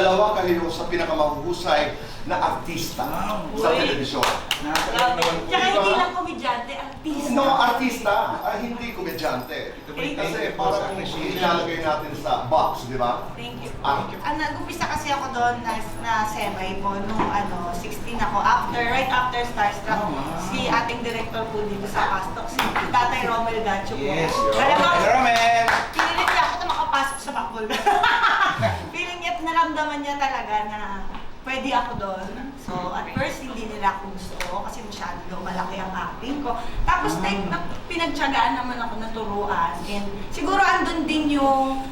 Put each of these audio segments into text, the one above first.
Dalawa kayo sa pinakamahuhusay na artista sa telebisyon. Tsaka hindi lang komedyante, artista. No, artista, hindi komedyante. Kasi parang ilalagay natin sa box, di ba? Thank you. Thank you. Nag-umpisa kasi ako doon na semi po nung 16 ako. Right after Starstruck, si ating director po dito sa Pastok, si Tatay Romel Gacho po. Yes, Alam mo, Romel! pinilit niya ako na makapasok sa Bacol. Feeling niya, naramdaman niya talaga na pwede ako doon. So, at first, hindi nila ako gusto kasi masyado malaki ang acting ko. Tapos, pinagtyagaan naman ako na turuan. And siguro andun din yung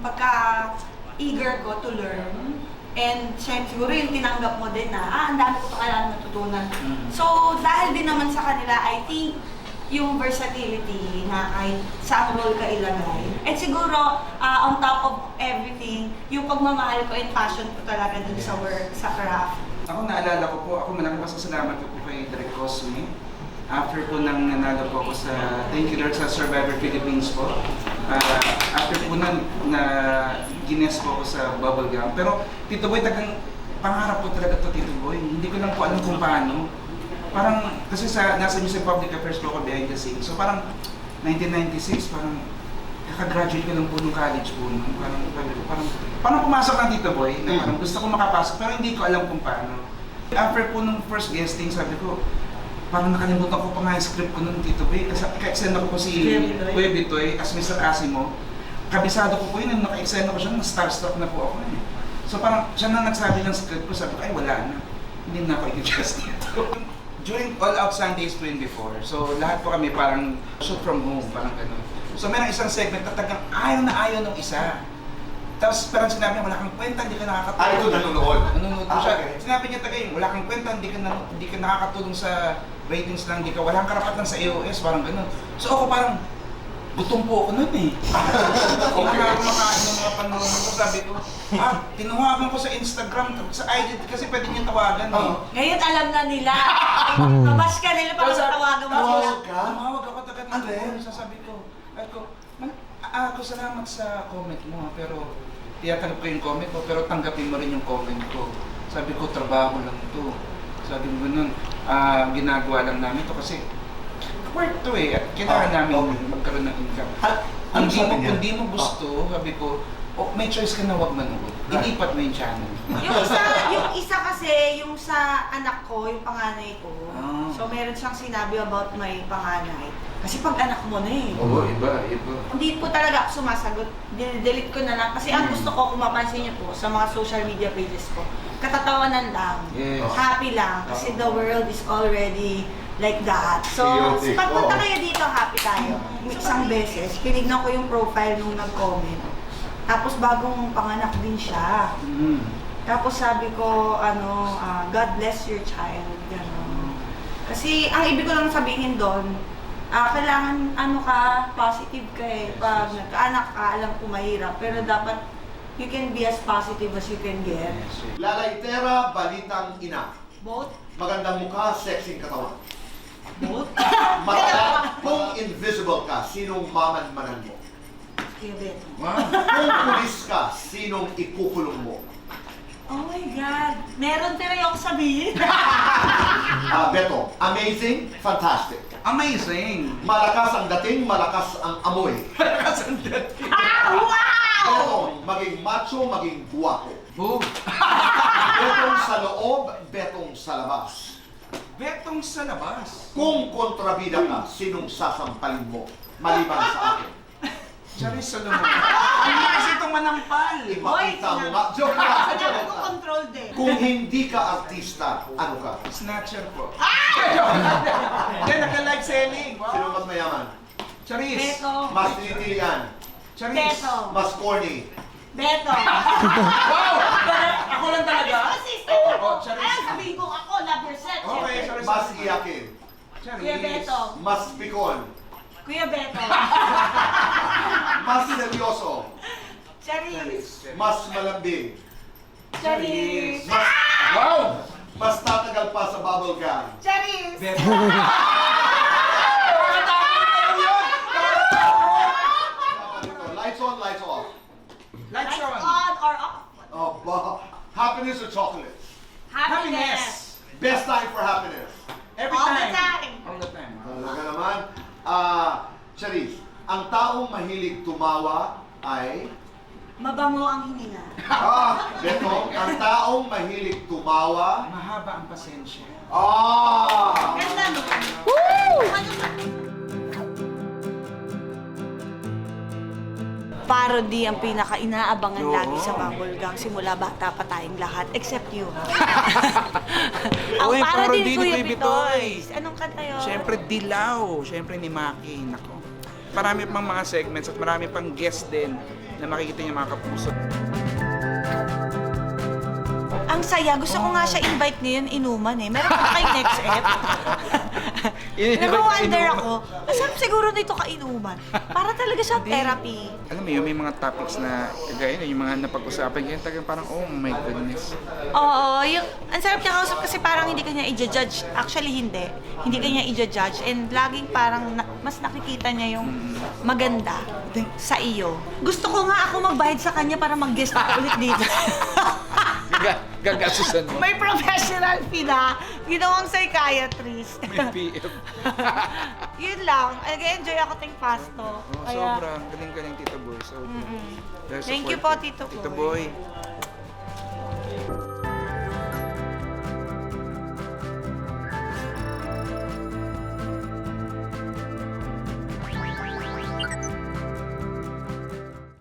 pagka-eager ko to learn. And siguro yung tinanggap mo din na, ang dami ko pa kailangan matutunan. So, dahil din naman sa kanila, I think, yung versatility na kahit saan role ka ilagay. At siguro, on top of everything, yung pagmamahal ko and passion ko talaga dun sa work, sa craft. Ako naalala ko po, ako malaking pasasalamat ko po kay Direk Cosme. After po nang nanalo po ako sa Thank You Lord sa Survivor Philippines po. After po nun, na gines po ako sa Bubblegum. Pero Tito Boy, tagang pangarap po talaga to Tito Boy. Hindi ko lang po alam kung paano. Parang, kasi nasa News and Public Affairs po ako behind the scenes. So parang 1996, parang kaka-graduate ko lang po nung college po. Parang pumasok ng Tito Boy, na parang gusto ko makapasok, pero hindi ko alam kung paano. After po nung first guesting, sabi ko, parang nakalimutan ko pa nga yung script ko nung Tito Boy. Kasi ka-extend ako po si Kuya Bitoy as Mr. Asimo. Kabisado ko po yun, naka-extend ako siya, starstruck na po ako. So parang siya na nagsabi ng script ko, sabi ko, ay wala na. Hindi na ako i-adjust dito. During All Out Sundays po yun before, so lahat po kami parang shoot from home, parang gano'n. So merong isang segment na tagang ayaw na ayaw ng isa. Tapos parang sinabi niya, wala kang kwenta, hindi ka nakakatulong. Ay, ito nanonood. Nanonood po siya. Okay. Sinabi niya tagay, wala kang kwenta, hindi ka nakakatulong sa ratings lang, wala kang karapatan sa AOS, parang gano'n. So ako parang, gutom po ako nun eh. Hindi na ako makain ng mga panahon ko. Sabi ko, tinuhagan ko sa Instagram, sa IG, kasi pwede niyo tawagan eh. Ngayon alam na nila. Mabash ka nila para tawagan mo sila. Tumawag ako tagad ng sasabi ko. Ako salamat sa comment mo, pero tiyatanggap ko yung comment mo, pero tanggapin mo rin yung comment ko. Sabi ko, trabaho lang to. Sabi mo nun, ginagawa lang namin to kasi work to eh, at kailangan namin magkaroon ng income. Kung di mo gusto, sabi ko, may choice ka na huwag manood. Ilipat mo yung channel. Yung isa kasi, yung sa anak ko, yung panganay ko. So meron siyang sinabi about my panganay. Kasi pag anak mo na eh. Oo, iba. Hindi po talaga ako sumasagot. Delete ko na lang. Kasi ang gusto ko, kung mapansin niyo po, sa mga social media pages ko, katatawanan lang. Yes. Happy lang. Kasi the world is already like that. So, Chaotic. pagpunta kayo dito, happy tayo. Isang beses, pinignan ko yung profile nung nag-comment. Tapos bagong panganak din siya. Tapos sabi ko, God bless your child. Gano'n. Kasi ang ibig ko lang sabihin doon, kailangan positive ka eh. Pag nagkaanak ka, alam ko mahirap. Pero dapat you can be as positive as you can get. Lalaytera, balitang ina. Both? Magandang mukha, sexing katawan. Both? Mata, kung invisible ka, sinong mamanmanan mo? Kuya Beto. Kung pulis ka, sinong ikukulong mo? Oh my God! Meron tira ako sabihin. Beto, amazing, fantastic. Amazing! Malakas ang dating, malakas ang amoy. Malakas ang dating. Wow! Betong, maging macho, maging guwapo. Oh! Betong sa loob, betong sa labas. Betong sa labas. Kung kontrabida ka, sinong sasampalin mo? Maliban sa akin. Charis Solomon. Hindi kasi itong manampal. Ipakita mo nga. Joke lang. Sinabi ko control din. Kung hindi ka artista, ano ka? Snatcher po. Hindi, naka-live selling. Sino mas mayaman? Charis. Beto. Mas tinitilian? Charis. Beto. Mas corny? Beto. Wow! Ako lang talaga? Consistent ako. Oh, Charis. Ay, sabihin ko ako, love yourself. Okay, syempre. Charis. Mas iyakin? Charis. Kuya Beto. Mas pikon? Kuya Beto. Mas seryoso? Charis. Mas malambing? Charis. Wow! Mas tatagal pa sa bubble gum? Charis. Beto. Lights on, lights off. Lights Lights on. on or off? Oh, Happiness or chocolates? Happiness! Best time for happiness. Every All the time. time. All the time. Talaga naman. Charis, ang taong mahilig tumawa ay... Mabango ang hininga. Beto, ang taong mahilig tumawa... Mahaba ang pasensya. Ganda no? Parody ang pinaka-inaabangan Oo. lagi sa Bubble Gang simula bata pa tayong lahat, except you. Ang Uy, parody parody ni ni Kuya Kuya Bitoy. Bitoy. Anong kanta yun? Siyempre, Dilaw. Siyempre, ni Maki. Nako. Marami pang mga segments at marami pang guest din na makikita niyo mga kapuso. Ang saya. Gusto ko nga siya invite ngayon inuman eh. Meron pa kay next ep. Nag-wonder ako. Masarap siguro dito kainuman. Para talaga siya therapy. Alam mo yun, may mga topics na kagaya yung mga napag-usapan ganyan, talagang parang, oh my goodness. Oo, yung, ang sarap niya kausap kasi parang hindi kanya i-judge. Actually, hindi. Hindi kanya i-judge. And laging parang mas nakikita niya yung maganda sa iyo. Gusto ko nga ako magbayad sa kanya para mag-guest ako ulit dito. Gagasusan mo. May professional fee na. Ginawang psychiatrist. May PF. Yun lang. Nag-enjoy ako ting pasto. Oh, sobrang galing-galing, Tito Boy. So, very Thank you po, supportive. Tito Tito Boy. Boy.